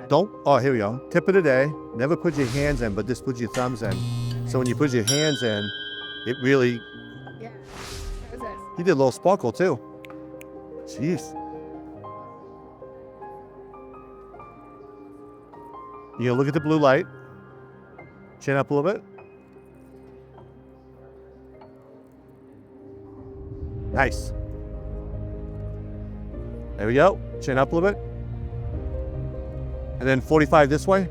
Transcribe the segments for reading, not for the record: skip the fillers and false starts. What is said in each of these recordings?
Don't, oh, here we go. Tip of the day, never put your hands in, but just put your thumbs in. So when you put your hands in, it really, Yeah. you did a little sparkle too. Jeez. You gonna look at the blue light. Chin up a little bit. Nice. There we go. Chin up a little bit. And then 45 this way.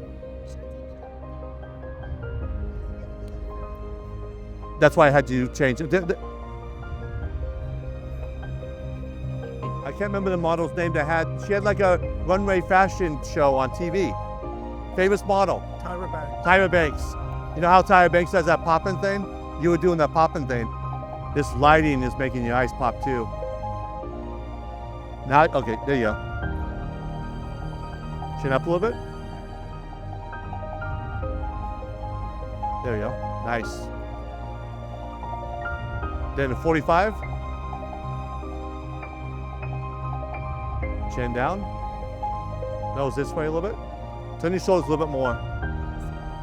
That's why I had to change it. I can't remember the model's name that had, she had like a runway fashion show on TV. Famous model. Tyra Banks. Tyra Banks. You know how Tyra Banks does that popping thing? You were doing that popping thing. This lighting is making your eyes pop too. Now, okay, there you go. Chin up a little bit. There we go. Nice. Then a 45. Chin down. Nose this way a little bit. Turn your shoulders a little bit more.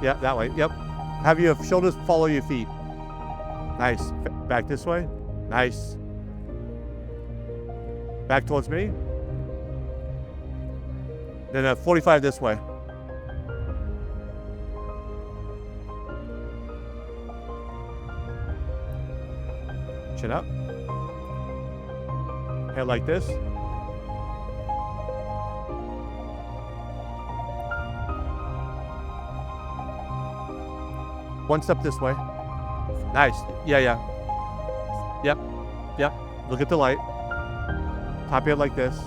Yeah, that way. Yep. Have your shoulders follow your feet. Nice. Back this way. Nice. Back towards me. Then a 45 this way. Chin up. Head like this. One step this way. Nice. Yeah, yeah. Yep. Yep. Look at the light. Top your head like this.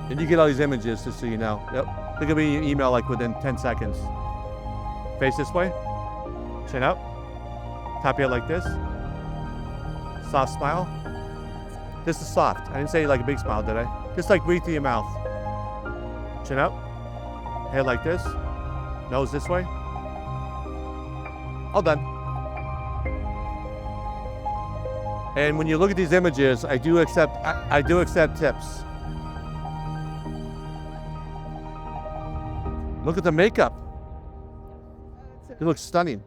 And you get all these images just so you know. Yep. They're gonna be in your email like within 10 seconds. Face this way. Chin up. Top your head like this. Soft smile. This is soft. I didn't say like a big smile, did I? Just like breathe through your mouth. Chin up. Head like this. Nose this way. All done. And when you look at these images, I do accept tips. Look at the makeup. It looks stunning.